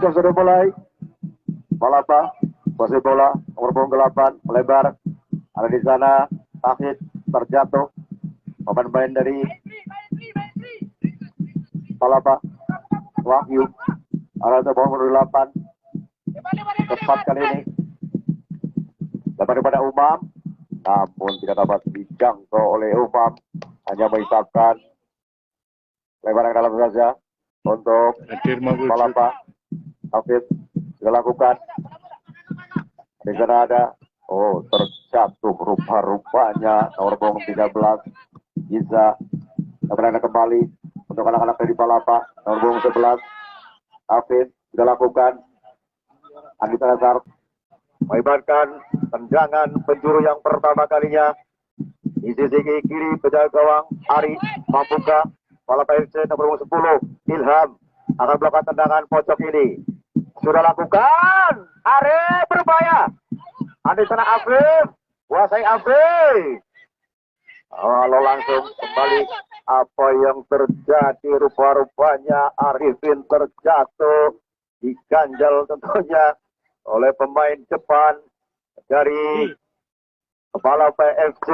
jam sudah mulai. Palapa, posisi bola, nomor punggung 8, melebar. Ada di sana, Tahid terjatuh. Pemain dari Palapa, Wahyu. Ada di nomor 8. Tepat kali ini. Daripada Umam. Namun tidak dapat dijangkau oleh Umam. Hanya mengisapkan lebar yang dalam saja untuk Palapa. Hafid sudah lakukan. Di sana ada terjatuh rupa-rupanya nomor punggung 13 bisa kemudian kembali untuk anak-anak dari Palapa nomor punggung 11 Hafid sudah lakukan. Andi Salazar melibatkan tendangan penjuru yang pertama kalinya di sisi kiri penjaga gawang Ari membuka Palapa FC nomor 10 Ilham akan melakukan tendangan pojok ini. Sudah lakukan. Ari berbahaya. Ada di sana Afif. Kuasai Afif. Lalu langsung kembali apa yang terjadi rupa-rupanya Arifin terjatuh diganjal tentunya oleh pemain depan dari kepala PFC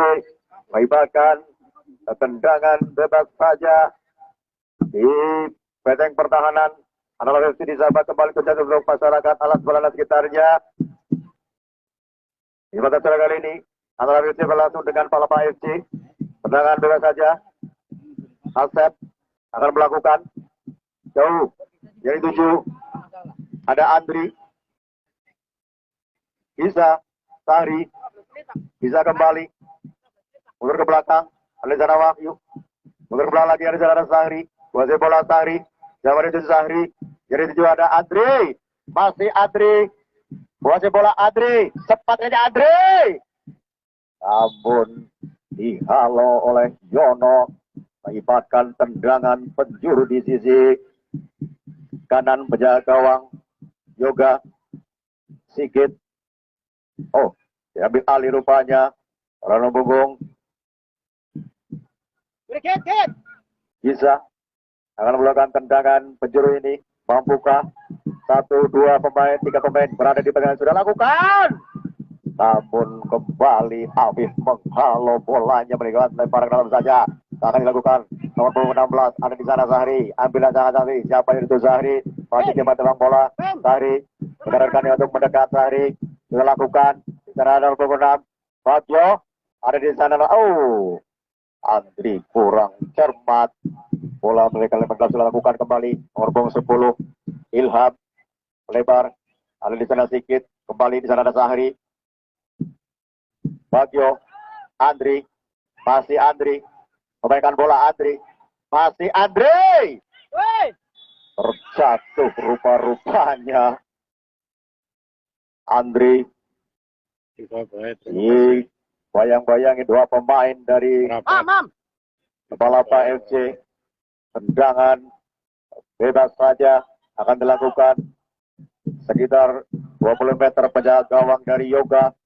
mengibarkan tendangan bebas saja di benteng pertahanan. Anak PFC disahabat kembali ke jatuh masyarakat alas balana sekitarnya. Di mata acara kali ini anak PFC berlangsung dengan Palapa FC. Tendangan bebas saja. Asep akan melakukan jauh dari 7. Ada Andri. Bisa Sahri. Bisa kembali. Mundur ke belakang. Ada sana Wahyu. Mundur ke belakang lagi ada sana Sahri. Kuasai bola Sahri. Jawa itu Sahri. Jadi 7 ada Andri. Masih Andri. Kuasai bola Andri. Cepatnya Andri. Namun dihalau oleh Yono. Mengibatkan tendangan penjuru di sisi kanan penjaga gawang Yoga Sigit. Diambil alih rupanya Rano Bunggung. Bisa akan melakukan tendangan penjuru ini. Mampukah 1, 2 pemain, 3 pemain berada di bagian sudah lakukan. Namun kembali Afif menghalau bolanya meninggalkan lemparan ke dalam saja. Akan dilakukan nomor punggung 16 ada di sana Zahri. Ambil tangan Zahri. Siapa yang itu Zahri? Masih cepat tebang bola. Zahri mengarahkannya untuk mendekat. Zahri sudah lakukan. Di sana ada nomor punggung 6. Bagio ada di sana. Andri kurang cermat. Bola mereka lepas sudah lakukan kembali. Nomor punggung 10 Ilham melebar. Ada di sana sedikit. Kembali di sana ada Zahri. Bagio Andri. Masih Andri. Memainkan bola Andri. Masih Andri. Terjatuh rupa-rupanya. Andri. Bayang-bayangin 2 pemain dari Palapa FC. Tendangan bebas saja akan dilakukan. Sekitar 20 meter penjaga gawang dari Yoga.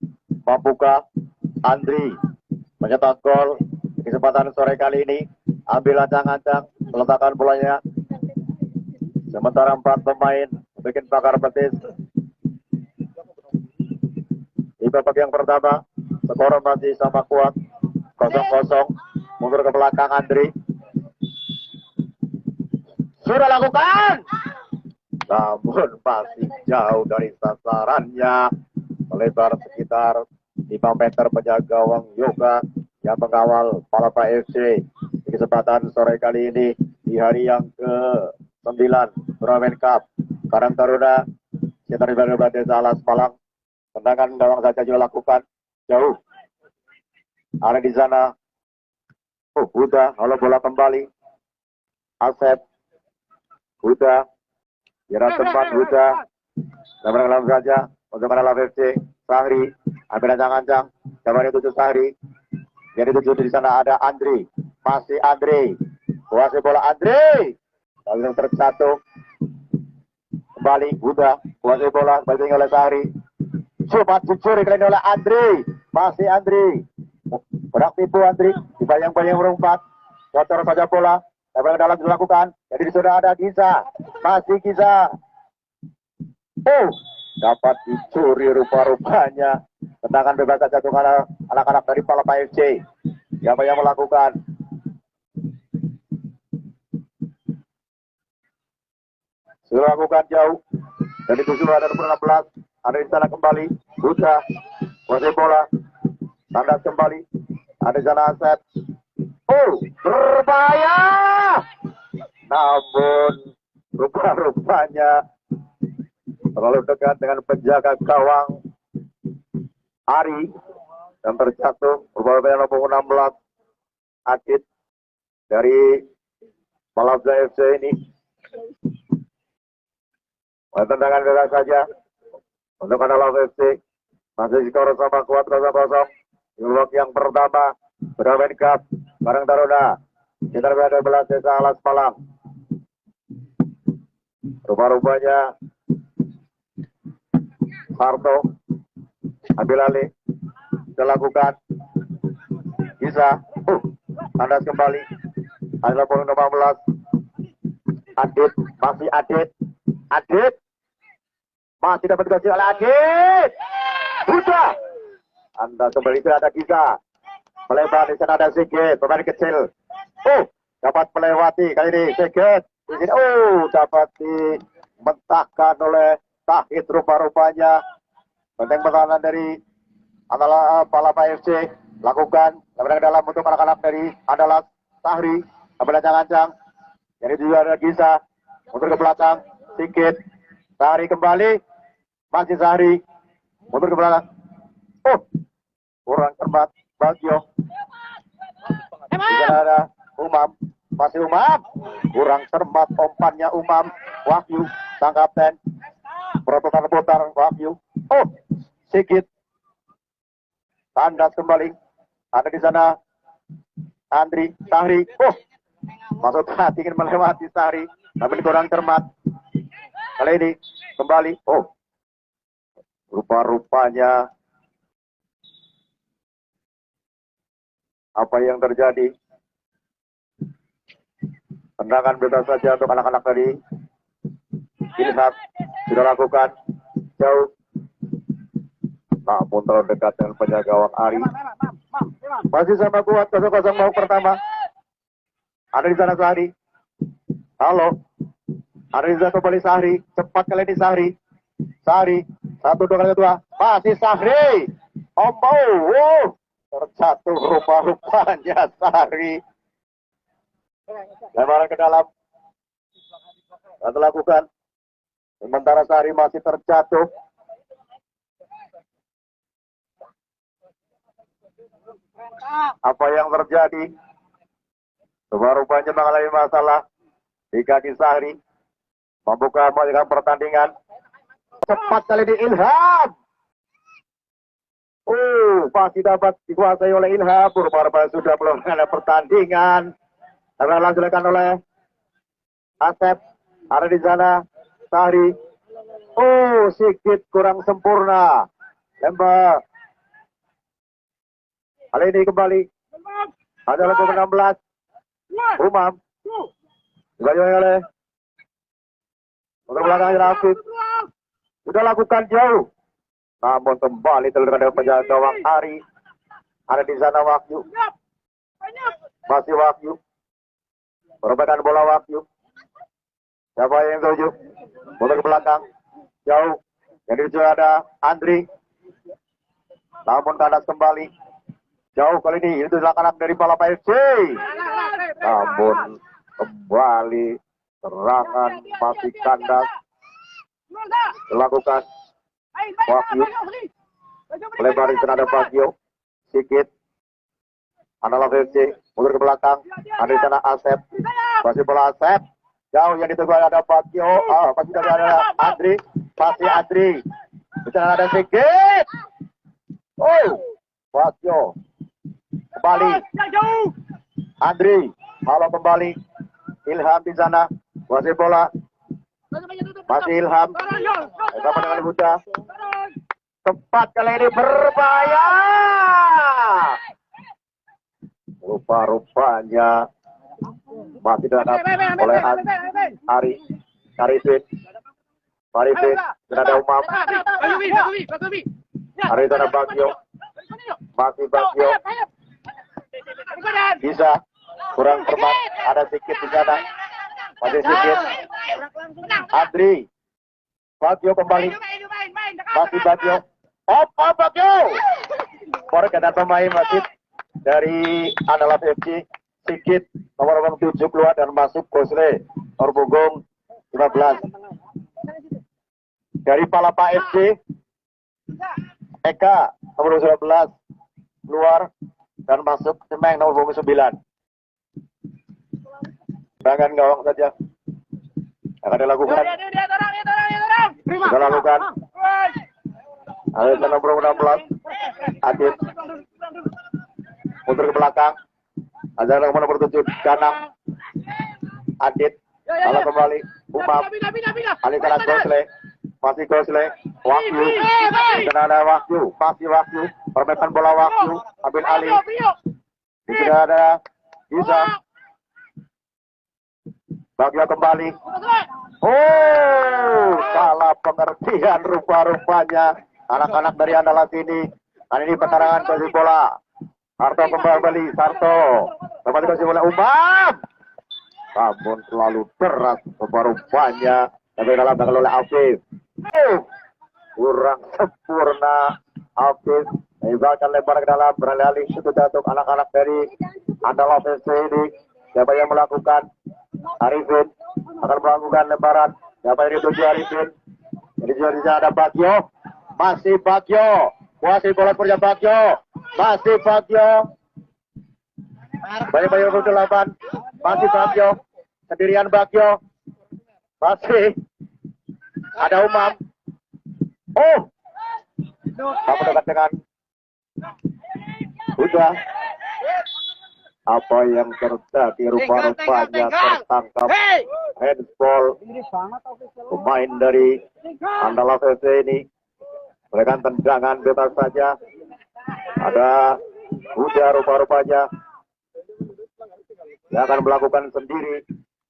Mampukah Andri mencetak gol? Kesempatan sore kali ini ambil ancang-ancang meletakkan bolanya. Sementara 4 pemain bikin bakar betis. Di babak yang pertama skor masih sama kuat 0-0. Mundur ke belakang Andri. Sudah lakukan. Namun masih jauh dari sasarannya. Melebar sekitar 5 meter penjaga gawang Yoga yang mengawal Palapa FC. Di kesempatan sore kali ini di hari yang ke-9 Turnamen Cup Karang Taruna sekitar di Bandung Desa Alas Malang. Tendangan gawang saja juga lakukan jauh. Ada di sana. Huda, kalau bola kembali. Asep. Huda. Kira tempat Huda. Dalam saja untuk Palapa FC. Sahri. Ambil ancang-ancang. Jawabannya 7 Sahri. Jadi 7 di sana ada Andri. Masih Andri. Kuasai bola Andri. Lalu terjatuh. Kembali Huda. Kuasai bola. Kembali oleh Sahri. Coba dicuri kali oleh Andri. Masih Andri. Berak tipu Andri. Dibayang-bayang berempat. Kotor saja bola. Yang dalam dilakukan. Jadi sudah ada Giza. Masih Giza. Oh, dapat dicuri rupa-rupanya. Tendangan bebas saja untuk anak-anak dari Palapa FC. Siapa yang melakukan? Sudah lakukan jauh. Dan itu sudah ada nomor 16. Ada di sana kembali. Buta. Masih bola. Tandas kembali. Ada di sana Asep. Oh, berbahaya. Namun rupa-rupanya terlalu dekat dengan penjaga gawang Ari dan terjatuh. Rupa-rupanya nomor 16 Adit dari Malabza FC ini. Tendangan bebas saja untuk Malabza FC. Masih skor sama kuat 0-0. Blok yang pertama bermain Cup bareng Taruna. Kita berada 12 Desa Alas Malang. Rupa-rupanya Sarto ambil alih, dilakukan bisa tandas kembali. Ada poin 15. Adit masih Adit masih dapat dikasih oleh Adit. Sudah Anda kembali tidak ada Giza melebar di sana ada Sigit pemain kecil. Dapat melewati kali ini Sigit. Dapat dimentahkan oleh Tahid rupa-rupanya. Benteng pertahanan dari adalah Palapa FC lakukan ke dalam untuk anak-anak dari adalah Sahri ambil ancang-ancang. Jadi juga ada Giza mundur ke belakang Sigit. Sahri kembali masih Sahri mundur ke belakang. Kurang cermat Bagio. Tidak ada Umam. Masih Umam. Kurang cermat umpannya Umam. Wahyu sang kapten. Putar Wahyu. Sigit. Tandas kembali. Ada di sana Andri Sahri. Masuk hati ingin melewati Sahri. Tapi kurang cermat. Kali ini kembali. Rupa-rupanya apa yang terjadi? Tendangan bebas saja untuk anak-anak tadi. Ilham sudah lakukan jauh. Namun terlalu dekat dengan penjaga gawang Ari. Masih sama kuat 0-0 mau pertama. Ada di sana Sahri. Halo. Ada di sana kembali Sahri. Cepat kali ini Sahri. Sahri. 1-2 kali kedua. Masih Sahri. Terjatuh rupa-rupanya Sahri. Lebaran ke dalam. Dan lakukan. Sementara Sahri masih terjatuh. Apa yang terjadi? Rupa-rupanya mengalami masalah di kaki Sahri. Membuka pertandingan. Cepat kali di Ilham. Masih dapat dikuasai oleh Ilham. Rupa-rupanya sudah belum ada pertandingan. Karena dilakukan oleh Asep. Ada di sana Sahri. Sigit kurang sempurna. Lempar. Kali ini kembali. Ada nomor 16. Umam. Dibayar oleh untuk belakang Rafid. Sudah lakukan jauh. Namun kembali terhadap penjaga gawang Ari. Ada di sana Wahyu. Masih Wahyu. Perbaikan bola Wahyu. Siapa yang tuju? Mundur ke belakang. Jauh. Jadi juga ada Andri. Namun kandas kembali. Jauh kali ini. Itu anak dari Palapa FC. Namun kembali. Serangan masih kandas. Dilakukan. Wahyu. Melebar di sana ada Bagio. Sigit. Analog FC. Mundur ke belakang. Ada di sana Asep. Masih bola Asep. Jauh yang ditunggu ada Bagio. Masih ada Andri. Masih Andri. Di sana ada Sigit. Bagio. Kembali. Andri. Halo kembali. Ilham di sana. Masih bola. Masih Ilham. Sama dengan Buta. Tepat kali ini berbahaya. Rupa-rupanya masih diadap oleh Ari Arifin. Arifin, dan ada Umam. Ada di sana Bagio. Masih Bagio. Bisa. Kurang format. Ada sedikit di sana. Masih sedikit. Andri. Bagio kembali. Masih Bagio. Bagio. Pergerakan pemain wasit dari Andalas FC. Sikit nomor 7 keluar dan masuk Gosle nomor punggung 15 dari Palapa FC. Eka nomor 19 keluar dan masuk Cemeng nomor punggung 9. Tangan gawang saja akan dilakukan. Kita lakukan. Ada nomor 16 Adit mundur ke belakang. Ada nomor 7 Danang Adit lalu kembali Umam alih kanan Gosle masih Gosle Wahyu dan ada Wahyu masih Wahyu permainan bola Wahyu ambil alih tidak ada bisa Bagio kembali salah pengertian rupa-rupanya anak-anak dari Andalas ini. Kali ini pertarangan posisi bola Sarto kembali Sarto kembali kasih bola Umam namun selalu deras rupa-rupanya tapi dalam tangan oleh Afif kurang sempurna Afif mengibarkan lebar ke dalam beralih itu jatuh anak-anak dari Andalas FC ini. Siapa yang melakukan? Arifin akan melakukan lebaran. Siapa yang dituju Arifin? Jadi di sana ada Bagio masih Bagio kuasai bola kerja Bagio masih Bagio banyak-banyak ke 8 masih Bagio sendirian Bagio masih ada Umam kamu dekat dengan udah apa yang terjadi rupa-rupanya tertangkap handball pemain dari Andalas FC ini berikan tendangan bebas saja. Ada Huda rupa-rupanya yang akan melakukan sendiri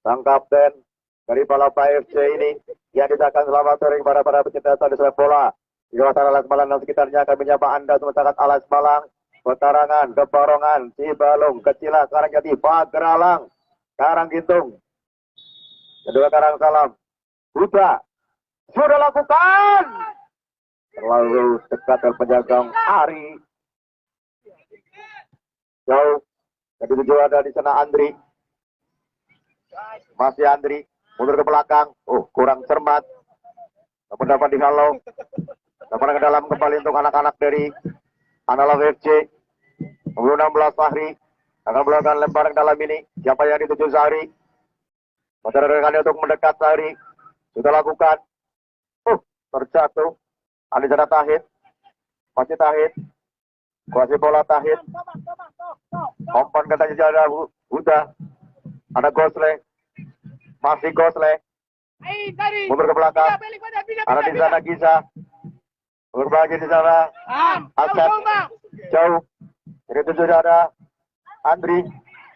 sang kapten dari Palapa FC ini yang disahkan selamat sore kepada para pecinta sepak bola di kawasan Alas Malang dan sekitarnya. Kami menyapa Anda masyarakat Alas Malang, Petarangan, Kebarongan, Cibalung, Kecila, Karangjati, Pagralang, Karanggintung, kedua Karangsalam. Huda sudah lakukan terlalu dekat dan penjagang Ari jauh. Jadi tujuh ada di sana Andri masih Andri mundur ke belakang kurang cermat dapat dihalau dapat ke dalam kembali untuk anak-anak dari Andalas FC nomor 16 Fahri akan melakukan lemparan ke dalam ini. Siapa yang dituju Sahri rekan untuk mendekat Sahri sudah lakukan terjatuh Ali sana Tahid masih Tahid kuasai bola Tahid umpan katanya ada Huda ada Gosle masih Gosle mundur ke belakang ada di sana Gisa berbagi di sana Asad jauh jadi tujuh ada Andri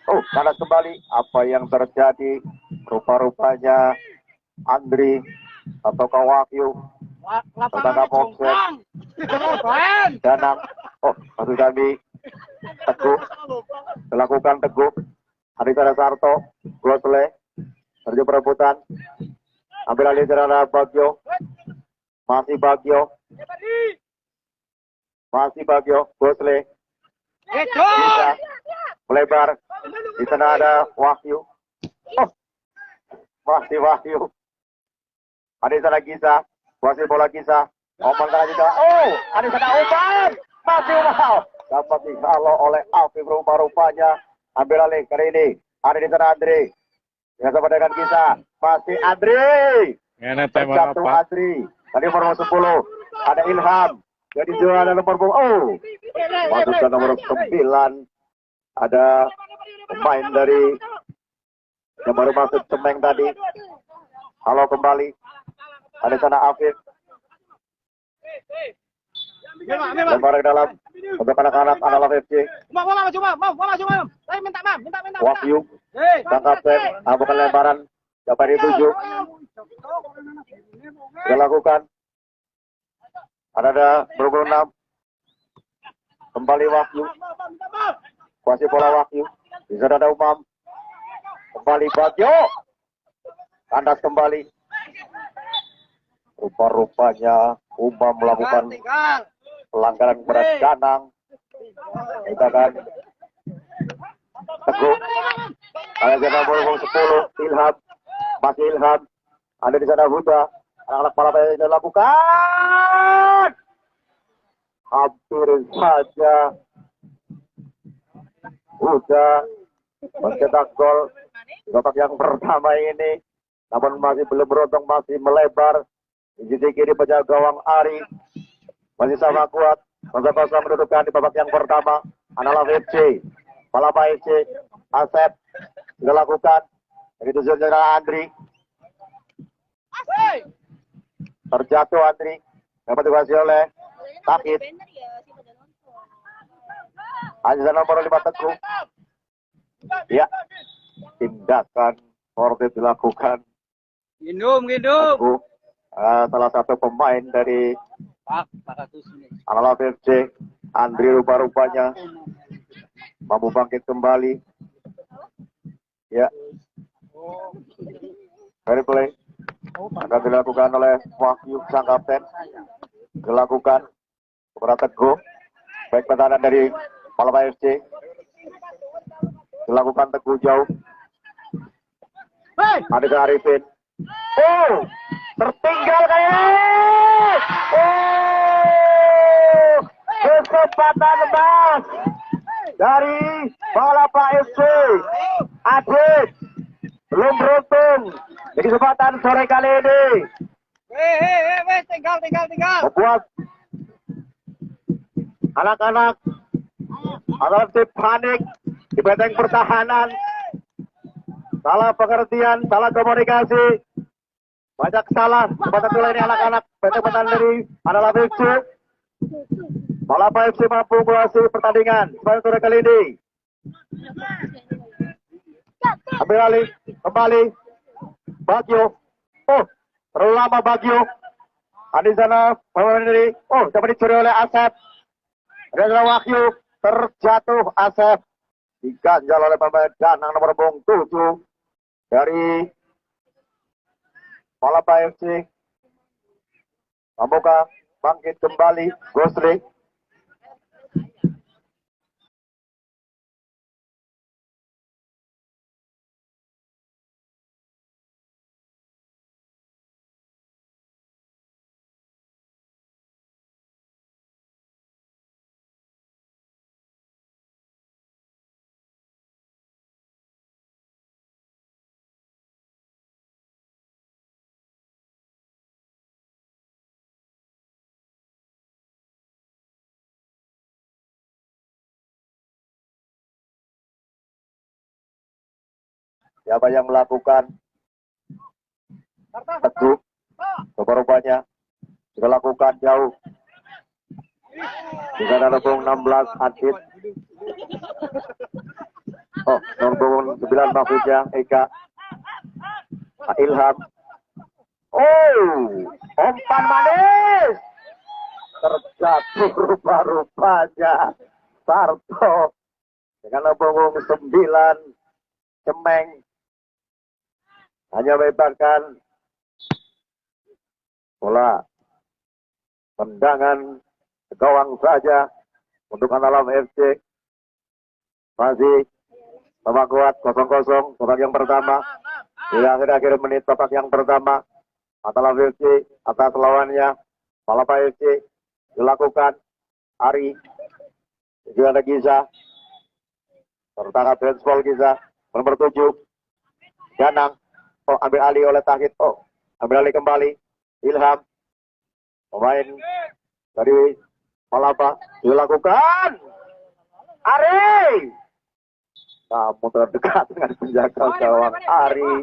panas kembali. Apa yang terjadi rupa-rupanya Andri atau Wahyu tertangkap offset Danang maksud kami Teguh dilakukan Teguh Aditya Sarto Gosle terjadi perebutan ambil alih dari Bagio masih Bagio Gosle bisa melebar di sana ada Wahyu masih Wahyu ada di sana Gisa masih bola Gisa omongan tadi ada di sana Umam masih Umam dapat dihalau oleh Afif rupa-rupanya ambil alih kali ini ada di sana Andri yang sama dengan Gisa masih Andri terjatuh Andri tadi nomor 10 ada Ilham jadi juara nomor masuk ke nomor 9 ada pemain dari yang baru masuk Cemeng tadi. Halo kembali ada sana Afif lebar ke dalam untuk anak-anak Andalas FC. Wahyu sang kapten bukan lebaran Siapa yang dituju? Dilakukan. Ada 26. Kembali Wahyu. Kuasi bola Wahyu. Bisa ada Umam. Kembali Bagio. Kandas kembali. Rupa-rupanya Umam melakukan pelanggaran kepada Danang. Kita kan Teguh. Ada jadwal nomor 10. Ilham. Masih Ilham. Ada di sana Huda. Anak-anak Palapa yang dilakukan. Hampir saja Huda mencetak gol di babak yang pertama ini. Namun masih belum beruntung, masih melebar. Di sisi kiri penjaga gawang Ari. Masih sama kuat. Masa-masa mendudukkan di babak yang pertama. Analaf FC. Palapa FC. Asep. Dilakukan. Begitu saja Andri. Terjatuh Andri. Dapat dikuasai oleh Takit. Hanya nomor 5 Teguh. Ya. Tindakan sportif dilakukan. Gendum. Teguh. Salah satu pemain dari Analaf FC. Andri rupa-rupanya mampu bangkit kembali. Ya. Fair play. Akan dilakukan oleh Wahyu sang kapten. Dilakukan kepada Teguh. Baik pertahanan dari Palapa FC. Dilakukan Teguh jauh. Ada Arifin. Oh, tertinggal kayaknya. Oh, kesempatan emas dari Palapa FC. Adit belum beruntung di kesempatan sore kali ini. Tinggal. Membuat anak-anak AFC panik di benteng pertahanan. Salah pengertian, salah komunikasi. Banyak salah. Kesempatan dulu ini anak-anak benteng pertahanan dari Analaf FC. Palapa FC mampu menguasai pertandingan kesempatan sore kali ini. Ambil alih, kembali Bagio. Oh, terlalu lama Bagio. Ada di sana pemain dari. Oh, dapat dicuri oleh Asep. Ada Wahyu, terjatuh Asep. Diganjal oleh pemain Danang nomor 7 dari Palapa FC. Mampukah bangkit kembali Gosri? Siapa yang melakukan? Teguh. Rupa-rupanya dilakukan jauh. Di sana nomor 16 Adit. Oh, nomor 9 Mahfudja Eka. Ilham. Oh, umpan manis. Terjatuh rupa-rupanya Sarto. Dengan nomor 9 Cemeng. Hanya bebaskan bola tendangan ke gawang saja untuk Analaf FC. Masih babak kuat 0-0 babak yang pertama. Di akhir menit babak yang pertama, Analaf FC atas lawannya Palapa FC. Dilakukan Ari. Juga ada Giza. Tertangkap handball Giza nomor 7 Danang. Oh, ambil alih oleh Tahit. Oh, ambil alih kembali Ilham. Pemain dari Palapa dilakukan Ari. Kamu terdekat dengan penjaga gawang Ari.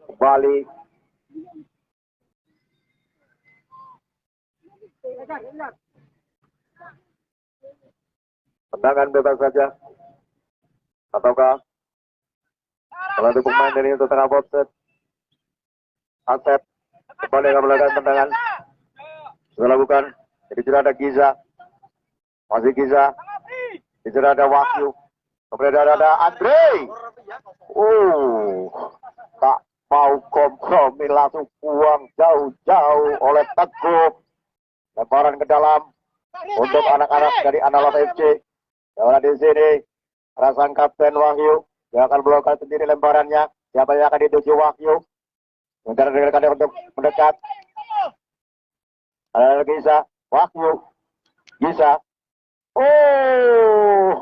Kembali tendangan bebas saja ataukah Kalau ada pemain dari untuk tengah boxset. Asep kembali akan melakukan tendangan. Sudah lakukan. Jadi sudah ada Giza. Masih Giza. Di sudah ada Wahyu. Kemudian ada Andre. Tak mau kompromi, langsung buang jauh-jauh oleh Teguh. Lemparan ke dalam untuk anak-anak dari Analog FC. Yang di sini Rasan Kapten Wahyu yang akan melakukan sendiri lemparannya. Siapa yang akan dituju Wahyu? Sementara rekan-rekan untuk mendekat. Ada Giza, Wahyu, Giza.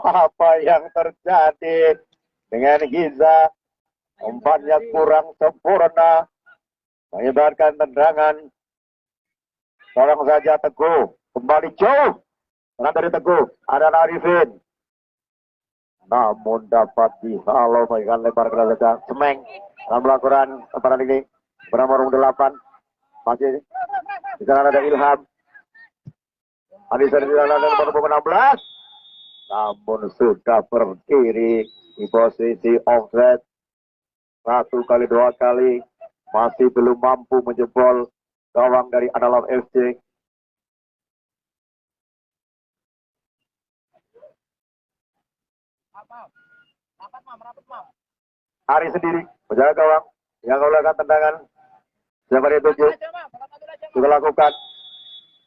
Apa yang terjadi dengan Giza? Umpannya kurang sempurna, menyebarkan tendangan. Tolong saja Teguh, kembali jauh. Tenang dari Teguh, ada Arifin. Namun dapat dihalau bagikan lebar ke dalam Semeng. Dalam melakukan lemparan ini, bernomor 8. Masih di sana ada Ilham. Anissa di sana ada nomor 16. Namun sudah berdiri di posisi offset. 1 kali 2 kali masih belum mampu menjebol gawang dari Analog FC. Ari sendiri menjaga gawang yang melakukan tendangan. Siapa dituju? Juga lakukan.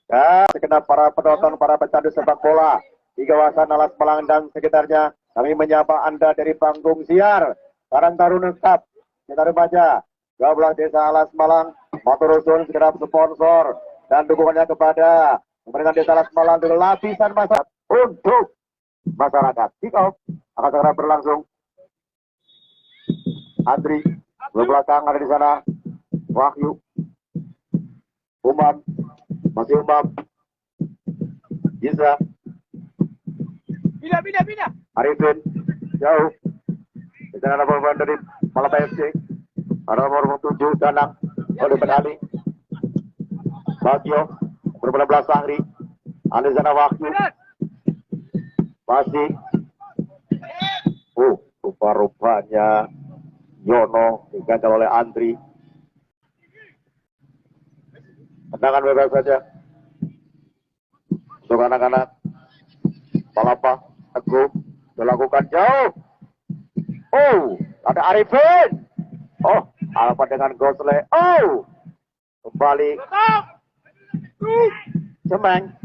Ya, segenap para penonton, para pecandu sepak bola di kawasan Alas Malang dan sekitarnya, kami menyapa Anda dari panggung siar Karang Taruna Cup Cita Remaja 12 Desa Alas Malang. Matur nuwun segenap sponsor dan dukungannya kepada pemerintah Desa Alas Malang dengan lapisan masyarakat untuk masyarakat. Kick off akan segera berlangsung. Andri belakang ada di sana. Wahyu, Umam, masih Umam, Giza, pindah. Arifin, jauh. Di sana ada pemain dari Malapa FC. Ada nomor 7 Danang, oleh Penali. Bagio, berbelah Sahri. Ada di sana Wahyu. Masih. Rupa-rupanya Yono diganjal oleh Andri. Tendangan bebas saja untuk anak-anak Palapa. Teguh dilakukan jauh. Ada Arifin. Apa dengan Gosle? Kembali Semeng.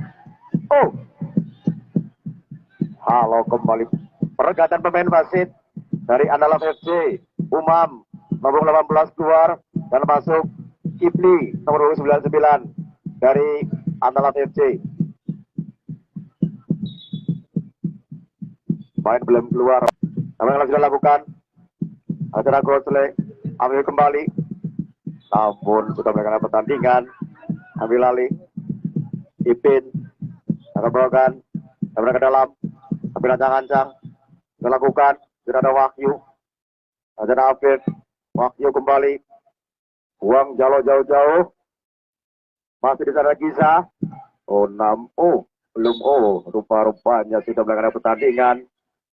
Halo kembali pergatan pemain wasit dari Analog FC. Umam nomor 18 keluar dan masuk Kipli nomor 99 dari Analog FC. Main belum keluar. Apa yang sudah lakukan? Acara Gosle ambil kembali. Namun sudah melakukan pertandingan. Ambil alih. Ipin akan melakukan ke dalam. Ambil ancang-ancang. Sudah lakukan. Sudah ada Wahyu. Ada Afid. Wahyu kembali. Buang jauh-jauh. Masih di sana Giza. 6. Belum. Rupa-rupanya sudah melakukan pertandingan.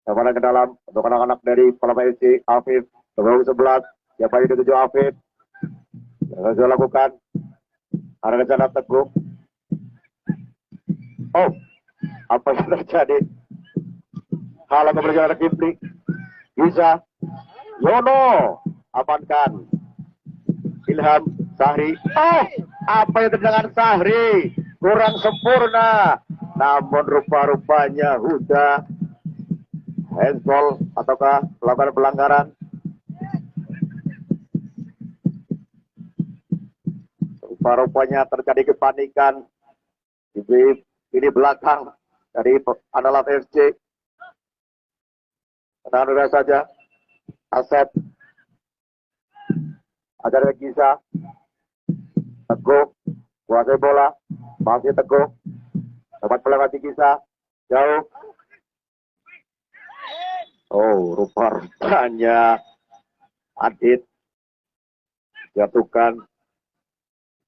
Yang ke dalam untuk anak-anak dari Palapa FC. Afid nomor 11. Siapa yang dituju Afid? Yang sudah lakukan. Ada rencana Teguh. Apa yang terjadi? Halang keberjalanan Kipli. Bisa. Yono. Amankan. Ilham. Sahri. Apa yang terjadi dengan Sahri? Kurang sempurna. Namun rupa-rupanya Huda handball ataukah melakukan pelanggaran. Rupa-rupanya terjadi kepanikan di belakang dari Analog FC. Tenang saja. Asep. Ada Giza. Teguh. Kuasai bola. Masih Teguh. Dapat melewati Giza. Jauh. Rupa-rupanya Adit jatuhkan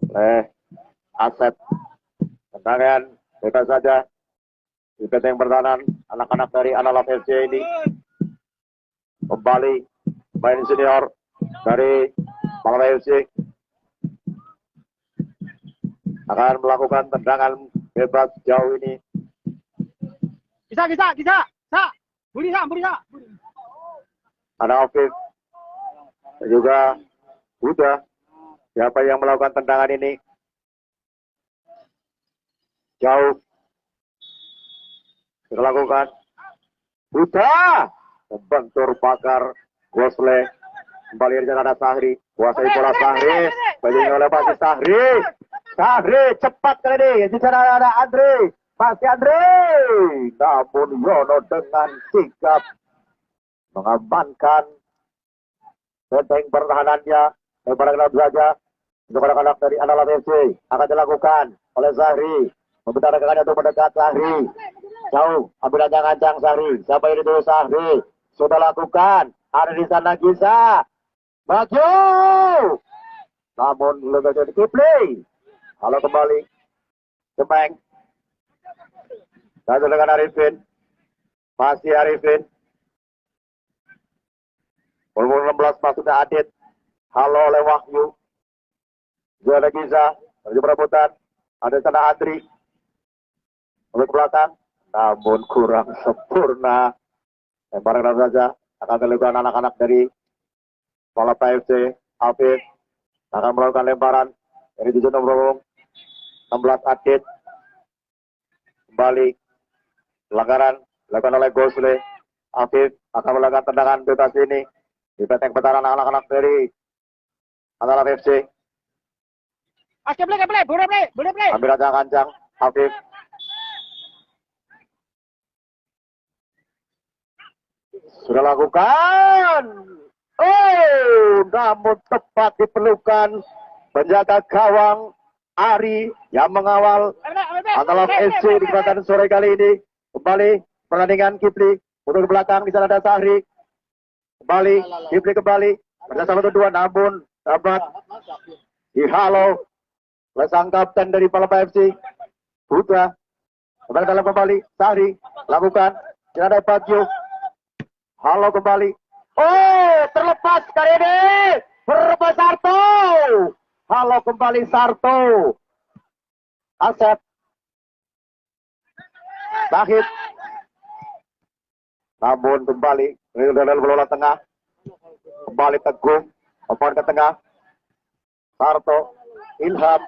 oleh Asep. Tendangan bebas saja. Wiket yang bertahan anak-anak dari Analog FC ini kembali pemain senior dari Palapa FC akan melakukan tendangan bebas jauh ini. Bisa. Buri sa. Ada Afif dan juga Huda. Siapa yang melakukan tendangan ini? Jauh. Dilakukan. Huda membentur pakar Gosle. Kembali di ada Sahri. Kuasai bola Sahri. Bagi oleh pasti Sahri. Sahri cepat kali ini. Di sana ada Andre. Masih Andre. Namun Yono dengan sikap mengamankan benteng pertahanannya. Lebaran saja. Untuk anak-anak dari Andalas FC akan dilakukan oleh Sahri. Meminta rekannya untuk mendekat Sahri. Jauh, ambil ancang-ancang Sahri. Siapa ini dulu Sahri? Sudah lakukan. Ada di sana Gisa. Bagio. Namun belum jadi Kipli. Halo kembali. Cemeng. Satu dengan Arifin. Masih Arifin. Umur 16 maksudnya Adit. Halo oleh Wahyu. Juga ada Giza. Ada perebutan. Ada sana Adri. Oleh ke belakang. Namun kurang sempurna. Lemparan saja. Akan dilakukan anak-anak dari Palapa FC. Afif. Akan melakukan lemparan. Dari 7 nomor 16 Adit. Kembali. Pelanggaran. Dilakukan oleh Gosle. Afif. Akan melakukan tendangan bebas ini. Di benteng pertahanan anak-anak dari Andalas FC. Boleh play. Ambil ancang-ancang. Afif. Sudah lakukan. Oh, namun tepat diperlukan penjaga gawang Ari yang mengawal Andalas FC di kesempatan sore kali ini. Kembali pertandingan Kipli untuk ke belakang. Di sana ada Sahri. Kembali Kipli kembali. Bersama dua namun dapat dihalau oleh sang kapten dari Palapa FC. Huda. Kembali dalam kembali. Sahri lakukan. Tidak ada Bagio. Halo kembali. Oh, terlepas kali ini. Berubah Sarto. Halo kembali Sarto. Asep. Bahit. Namun kembali. Dalam bola tengah. Kembali Teguh. Umpan ke tengah. Sarto. Ilham.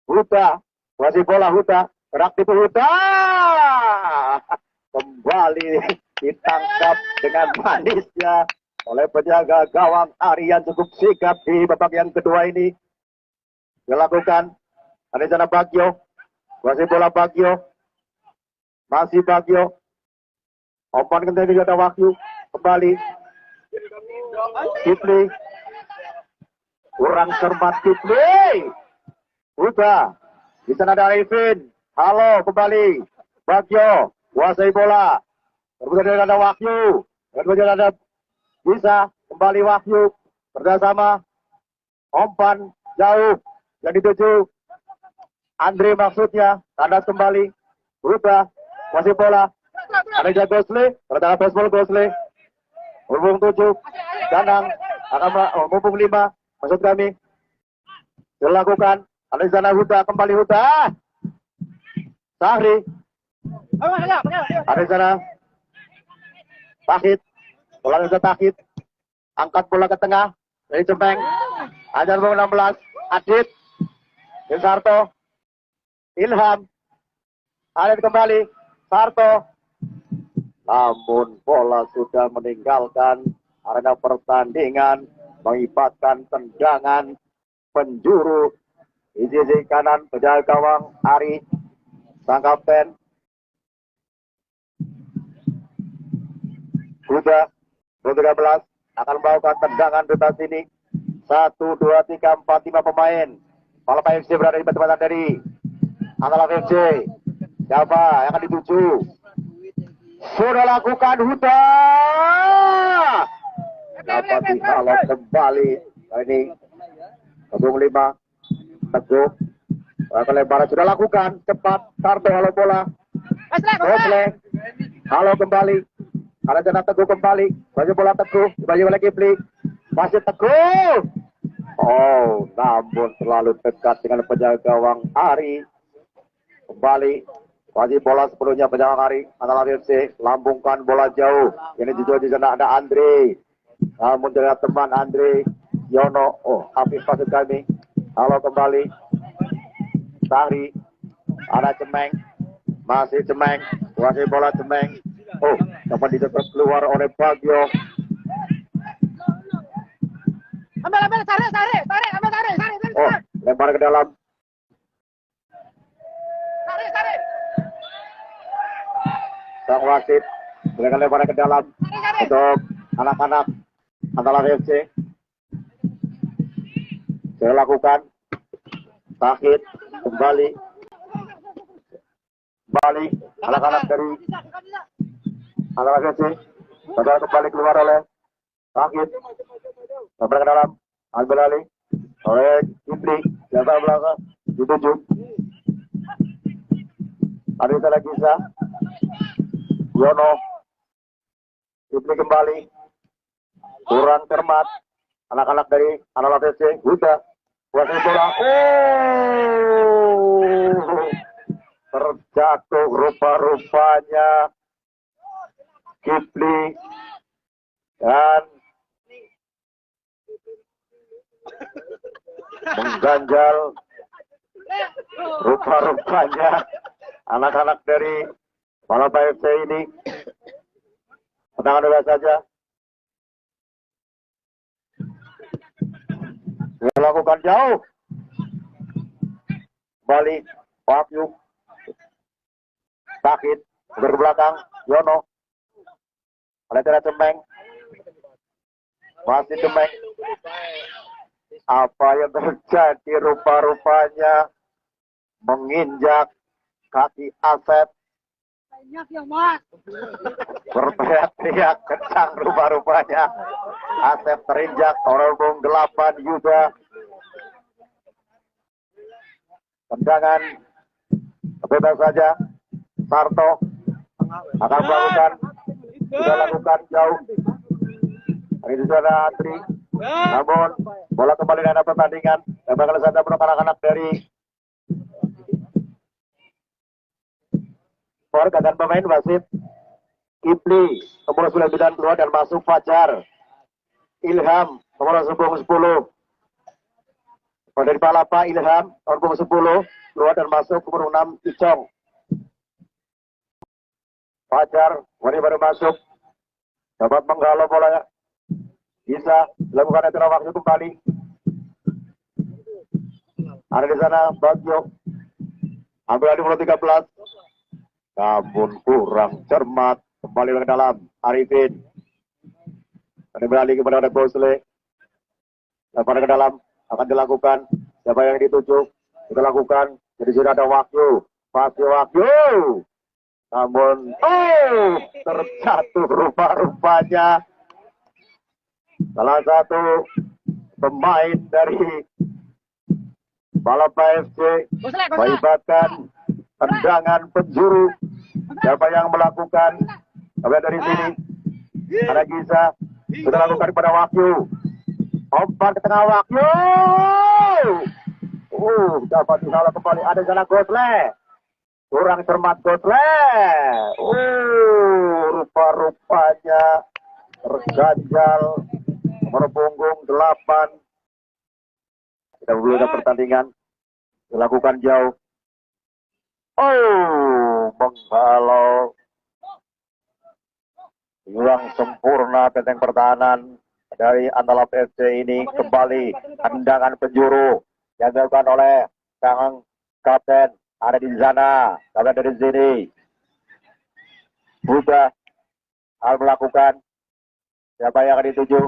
Huda. Masih bola Huda. Reaktif Huda. Kembali ditangkap dengan manisnya oleh penjaga gawang Ari yang cukup sigap di babak yang kedua ini. Dilakukan. Ada sana Bagio. Masih bola Bagio. Masih Bagio. Umpan ke tengah ada Wahyu. Kembali. Kipli. Kurang cermat Kipli. Udah. Di sana ada Arifin. Halo kembali. Bagio. Kuasai bola. Kemudian ada Wahyu. Kemudian ada Bisa. Kembali Wahyu. Bersama. Umpan jauh. Yang dituju. Andre maksudnya. Tandas kembali. Udah. Kuasai bola. Ada Gosle. Pertama baseball Gosle. Hubung 7. Danang. Akan hubung 5. Maksud kami. Dilakukan. Ada di sana Huda. Kembali Huda. Sahri. Ada di sana. Tahid. Bola ke Tahid. Angkat bola ke tengah. Dari Cempeng. Ajar nomor 16. Adit. Sarto. Ilham. Adit kembali. Sarto. Namun bola sudah meninggalkan arena pertandingan. Mengibatkan tendangan penjuru. Di sisi kanan penjaga gawang Ari. Sang kapten. Huda 13 akan melakukan tendangan bebas ini. 1, 2, 3, 4, 5 pemain. Palapa FC berada di pertempatan dari Andalas FC. Siapa yang akan dituju? Sudah lakukan Huda. Dapat dihalau kembali. Ini Kebung 5. Teguh. Lebaran sudah lakukan. Cepat. Sarto halo bola. Gosle. Halo kembali. Ada jana Teguh kembali. Baju bola Teguh. Dibagi oleh Kipli. masih teguh. Oh, namun terlalu dekat dengan penjaga gawang Ari. Kembali, masih bola sebelumnya penjaga Ari. Antara FC, lambungkan bola jauh. Ini juga di sana ada Andre. Namun terlihat teman Andre, Yono. Oh, habis pasut kami. Halo kembali. Sari, ada Cemeng. Masih Cemeng, masih bola Cemeng. Oh, dapat dicetak keluar oleh Bagio. Ambil, tarik, ambil tarik. Oh, lempar ke dalam. Tarik. Sang wasit mereka lempar ke dalam untuk anak-anak Antara FC. Saya lakukan sakit kembali anak-anak dari Antara FC. Setelah kembali keluar oleh sakit lempar ke dalam, ambil alih oleh Indri, jasa belakang dituju. Arisa Lagisa, Yono, Indri kembali, kurang cermat, anak-anak dari Anala FC, Huda, kuasai bola, terjatuh rupa-rupanya Kipli dan mengganjal rupa-rupanya anak-anak dari Palapa FC ini. Tendangan bebas saja dilakukan jauh. Balik Wahyu sakit berbelakang Yono. Ada Cemeng, masih Cemeng. Apa yang terjadi rupa-rupanya menginjak kaki Asep. Berteriak-teriak kencang rupa-rupanya. Asep terinjak oleh punggung 8 juga. Tendangan bebas saja. Sarto akan melakukan, sudah lakukan jauh. Ini sudah ada Andri. Namun bola kembali dengan pertandingan. Dan bakal saja anak-anak dari dan pemain wasit Kipli nomor 9 keluar dan masuk Fajar. Ilham nomor 10. Dari Palapa Ilham nomor 10 keluar dan masuk nomor 6 Icong. Fajar baru masuk, dapat menggalau bola, bisa dilakukan antara waktu kembali. Ada di sana Bagio, ambil alih nomor 13. Namun kurang cermat, kembali ke dalam Arifin. Dan beralih kepada Bosle. Lempar ke dalam akan dilakukan. Siapa yang dituju? Kita lakukan. Jadi sudah ada Wahyu. Wahyu. Namun terjatuh rupa-rupanya salah satu pemain dari Palapa FC melibatkan tendangan penjuru. Siapa yang melakukan? Coba dari sini ada Gisa, sudah lakukan kepada Wahyu. Umpan ke tengah Wahyu. Dapat disalah kembali. Ada sana Gosle. Kurang cermat Gosle. Rupa-rupanya terganjal nomor punggung 8. Kita belum ada pertandingan. Dilakukan jauh. Menghalau. Hilang sempurna benteng pertahanan dari Antalap FC ini. Kembali tendangan penjuru yang dilakukan oleh sang kapten. Ada di sana, ada dari sini. Sudah hal melakukan. Siapa yang akan dituju?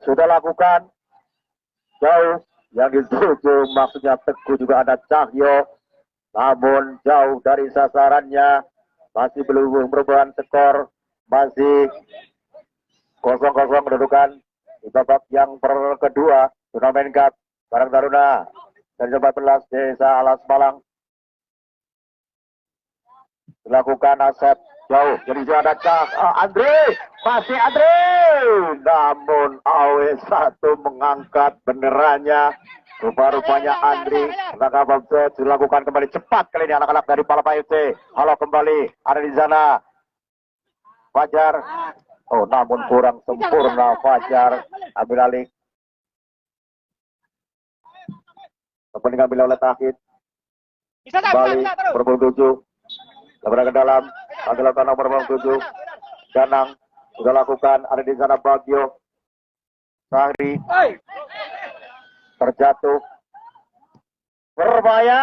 Sudah lakukan. Jauh yang dituju maksudnya Teguh, juga ada Cahyo. Namun jauh dari sasarannya. Masih belum merupakan skor. Masih 0-0 kedudukan di babak yang kedua turnamen Cup Karang Taruna dari 14 Desa Alas Malang. Dilakukan Asep jauh. Jadi ada Andre. Masih Andre. namun AW1 mengangkat benderanya. Rupa-rupanya Andri langkah offset dilakukan kembali cepat kali ini anak-anak dari Palapa FC. Halo kembali ada di sana Fajar. Oh namun kurang sempurna Fajar ambil alih. Kembali diambil oleh Tahid. Kembali nomor 7. Lebaran ke dalam. Anggalan nomor 7. Ganang sudah lakukan ada di sana Bagio. Sahri terjatuh berbahaya.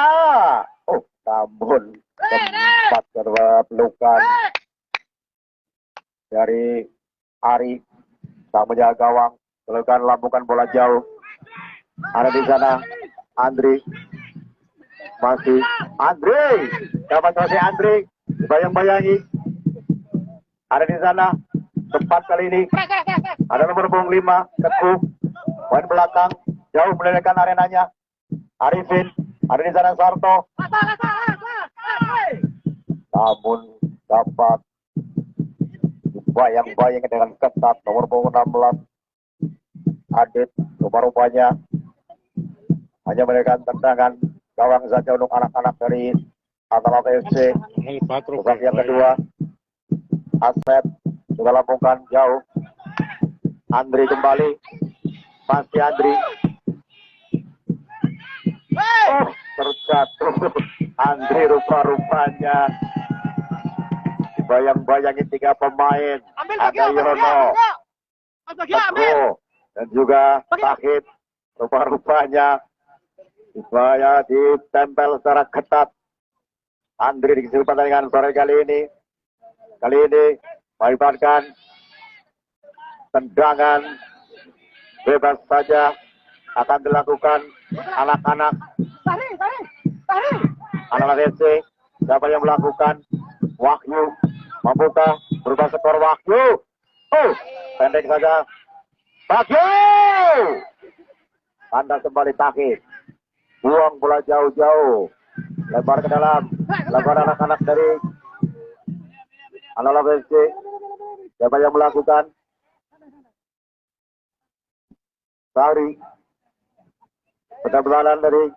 Oh namun sempat terpelukan dari Ari sang menjaga gawang. Melakukan lampukan bola jauh. Ada di sana Andri. Masih Andri. Dapat masih Andri. Bayang-bayangi. Ada di sana. Tempat kali ini. Ada nomor 5. Teguh. Poin belakang. Jauh melelehkan arenanya. Arifin. Ada di sana Sarto. Namun dapat bayang-bayang dengan ketat nomor 16. Adit. Rupa-rupanya hanya memberikan tendangan gawang saja untuk anak-anak dari Atalanta FC. Babak yang kedua, Asep sudah lakukan jauh. Andri kembali, masih Andri. Oh, terjatuh. Andri rupa-rupanya bayang-bayangi 3 pemain. Ada Yono, Teguh, dan juga Tahid. Rupa-rupanya supaya ditempel secara ketat. Andri di pertandingan sore kali ini. Melibatkan tendangan bebas saja akan dilakukan anak-anak FC. Siapa yang melakukan? Wahyu membuka berubah skor Wahyu. Oh, pendek saja. Wahyu. Anda kembali Tahid. Buang bola jauh-jauh. Lebar ke dalam. Lebar anak-anak dari Atalanta FC. Siapa yang melakukan? Sari. Pertabanan dari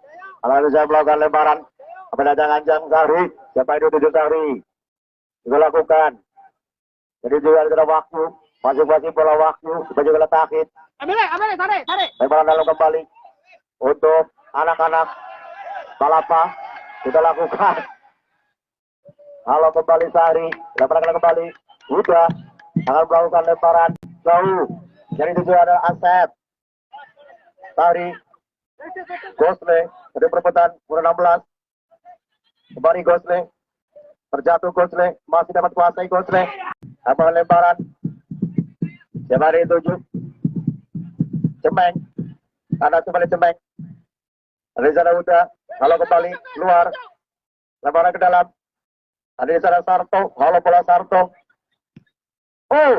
Atalanta FC melakukan lebaran. Pendangan Sari. Siapa itu 7 Sari? Juga lakukan. Jadi juga ada waktu. Masing-masing bola waktu. Kita juga Tahid. Tarik. Lebaran lalu kembali. Untuk anak-anak Palapa kita lakukan. Halo kembali Sari. Lebaran kembali. Udah. Akan melakukan lebaran jauh. Jadi itu ada Asep. Sari. Gosle. Dari perebutan umur 16. Kembali Gosle. Terjatuh Gosle. Masih dapat kuasai Gosle. Apa lebaran. Siapa hari 7. Cemeng. Ada kembali Cemeng. Reza udah. Halo kembali. Luar. Lebaran ke dalam. Ada di sana Sarto. Halo bola Sarto. Oh.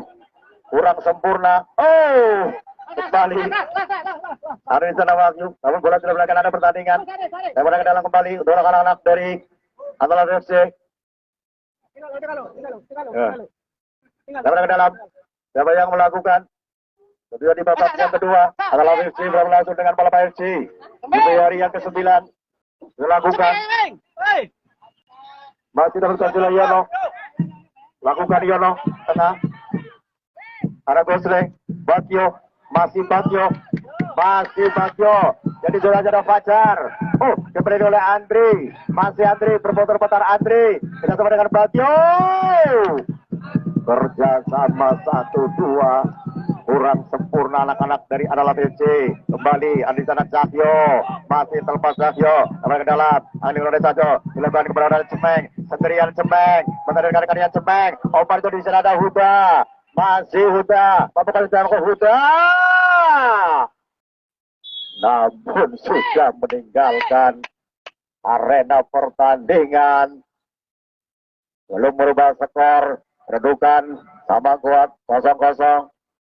Kurang sempurna. Oh. Kembali. Ada di sana Wahyu. Namun bola sudah belakang ada pertandingan. Lebaran ke dalam kembali. Dorong anak-anak dari Atalanta FC. Lebaran ke dalam. Siapa yang melakukan? Sudah di babak yang kedua. Atalanta FC berlangsung dengan Palapa FC. Di hari yang ke-9. Dilakukan. Masih dapat kasih Yono. Lakukan Yono. Tengah. Ada Gosle. Bagio. Masih Bagio. Jadi sudah ada Fajar. Oh, diberi oleh Andri. Masih Andri. Berputar-putar Andri. Kita sama dengan Bagio. Kerja sama 1-2. Kurang sempurna anak-anak dari Atalanta FC. Kembali Andi sana Cahyo. Masih terlepas Cahyo. Kembali ke dalam. Andi Lode Cahyo. Dilakukan kepada Cemeng. Sendirian Cemeng. Menarik karya Cemeng. Opar itu di sana ada Huda. Masih Huda. Bapak kali Huda. Namun sudah meninggalkan arena pertandingan. Belum merubah skor. Kedudukan sama kuat 0-0.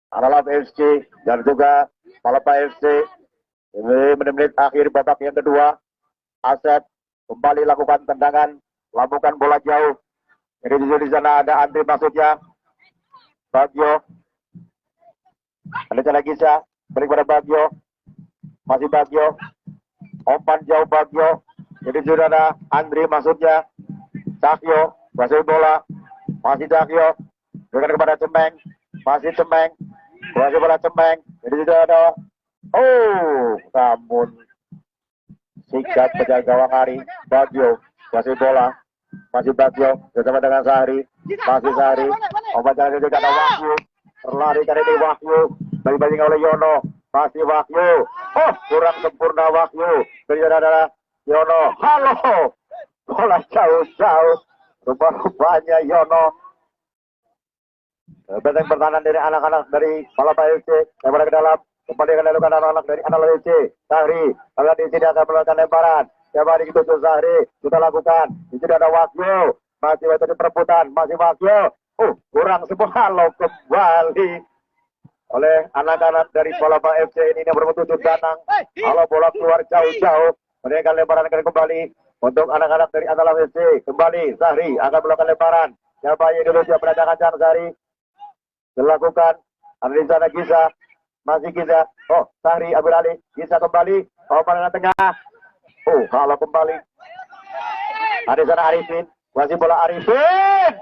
Atalanta FC dan juga Palapa FC. Ini menit-menit akhir babak yang kedua. Asep kembali lakukan tendangan, lakukan bola jauh. Jadi di sana ada Andri maksudnya. Bagio Ada lagi Gisa, balik pada Bagio. Masih Bagio. Umpan jauh Bagio. Jadi sudah ada Andri maksudnya. Cahyo, masih bola. Masih Cahyo. Berikan kepada Cemeng. Masih Cemeng. Masih pada Cemeng. Jadi sudah ada. Oh, namun sikap penjaga gawang Ari. Bagio. Masih bola. Masih Bagio. Bersama dengan Sahri. Masih Sahri. Umpan jalan juga ada Wahyu. Terlari kali ini Wahyu. Bagi-bagi oleh Yono. Masih Wahyu. Oh, kurang sempurna Wahyu. Berikutnya adalah Yono. Halo. Bola jauh-jauh. Rupa-rupanya Yono. Benteng pertahanan dari anak-anak dari Palapa FC. Lebar ke dalam. Kembali akan dilakukan anak-anak dari Analog FC. Sahri. Kalau di sini akan melakukan lebaran. Coba dituju Sahri. Kita lakukan. Di sini ada Wahyu. Masih waktu di perebutan. Masih Wahyu. Kurang sebuah lo kembali oleh anak-anak dari Palapa FC ini yang berbentuk Danang. Kalau bola keluar jauh-jauh, mereka lebaran akan kembali untuk anak-anak dari Analog FC. Kembali Sahri akan melakukan lebaran. Siapa yang dulu siap berdatangan Sahri dilakukan. Ada di sana Gisa, masih Gisa. Oh, Sahri ambil alih. Gisa kembali. Oh, pandangan tengah. Kalau kembali. Ada di sana Arifin. Masih bola Arifin.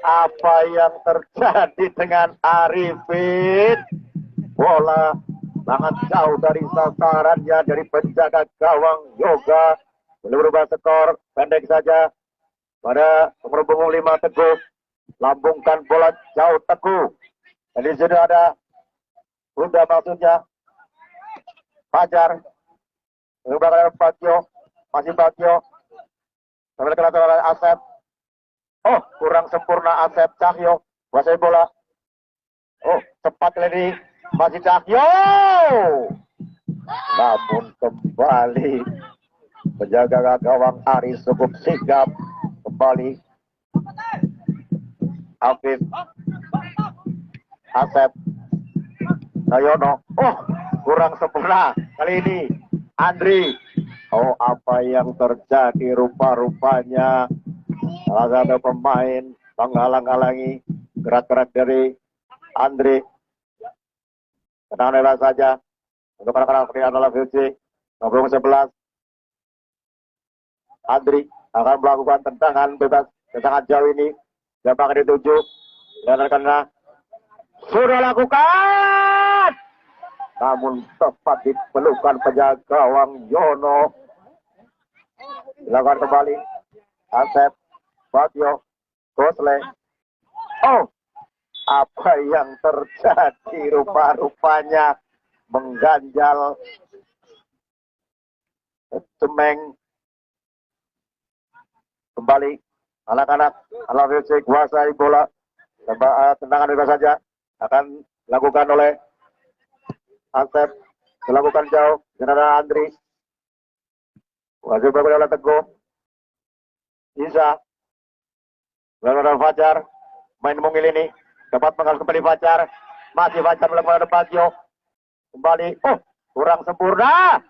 Apa yang terjadi dengan Arifin? Bola sangat jauh dari sasarannya dari penjaga gawang Yoga. Belum berubah skor, pendek saja. Pada nomor punggung 5 Teguh. Lambungkan bola jauh Teguh. Jadi sudah ada Bunda maksudnya. Fajar. Belakang Bagio. Masih Bagio. Sambil kelihatan oleh Asep. Oh, kurang sempurna Asep. Cahyo. Kuasai bola. Oh, cepat ini. Masih Cahyo. Namun kembali penjaga gawang Ari cukup sigap. Kembali Afif. Asep. Nayono. Oh, kurang sempurna. Kali ini Andri. Oh, apa yang terjadi rupa-rupanya salah satu pemain menghalang-halangi gerak-gerak dari Andri. Tenang saja untuk anak-anak dari Analog FC. Nomor 11 Andri akan melakukan tendangan bebas, tendangan jauh ini. Siapa akan dituju dan karena sudah lakukan, namun tepat dipelukan penjaga gawang Yono. Dilakukan kembali Asep, Bagio, Gosle. Oh, apa yang terjadi rupa-rupanya mengganjal Cemeng. Kembali anak-anak Analog FC kuasai bola. Tendangan bebas saja akan dilakukan oleh Asep. Dilakukan jauh dengan Andri. Wajib berbeda oleh Teguh. Isa. Lalu Fajar. Main mungil ini. Dapat mengalir kembali Fajar. Masih Fajar melakukan Bagio. Kembali. Oh, kurang sempurna.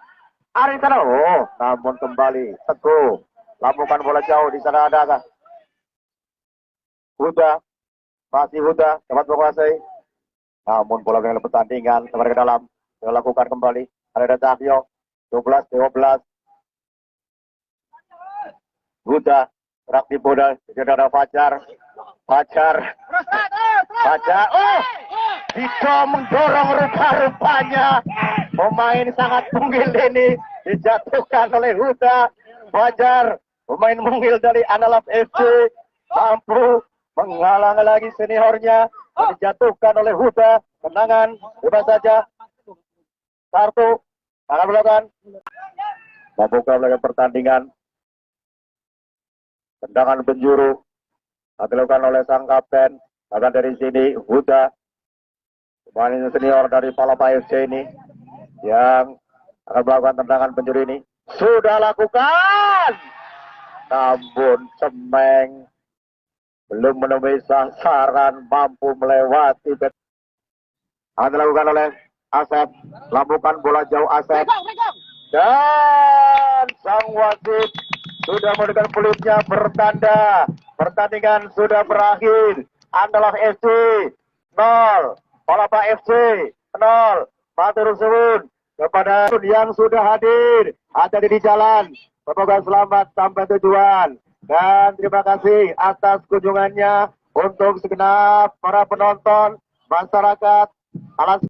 Ari sana. Oh, namun kembali Teguh. Lambungkan bola jauh. Di sana ada Huda. Masih Huda. Dapat menguasai. Namun bola dengan pertandingan. Kembali ke dalam. Dilakukan kembali. Ada Cahyo. 12. Huda. Rak di bola. Jadi ada Fajar. Fajar. Oh, Dito mendorong rupa-rupanya. Pemain sangat mungil ini dijatuhkan oleh Huda. Fajar, pemain mungil dari Analog FC, mampu menghalang-halangi seniornya. Dijatuhkan oleh Huda. Tendangan bebas saja. Kartu akan melakukan membuka belakang pertandingan. Tendangan penjuru dilakukan oleh sang kapten. Bahkan dari sini Huda, pemain senior dari Palapa FC ini yang akan melakukan tendangan penjuru ini sudah lakukan. Namun Cemeng belum menemui sasaran, mampu melewati. Akan dilakukan oleh Asep. Lambungkan bola jauh Asep. Dan sang wasit sudah memberikan pelitnya bertanda pertandingan sudah berakhir. Analog FC 0, Palapa FC nol. Matur suwun kepada yang sudah hadir, hati-hati di jalan. Semoga selamat sampai tujuan. Dan terima kasih atas kunjungannya untuk segenap para penonton, masyarakat, alas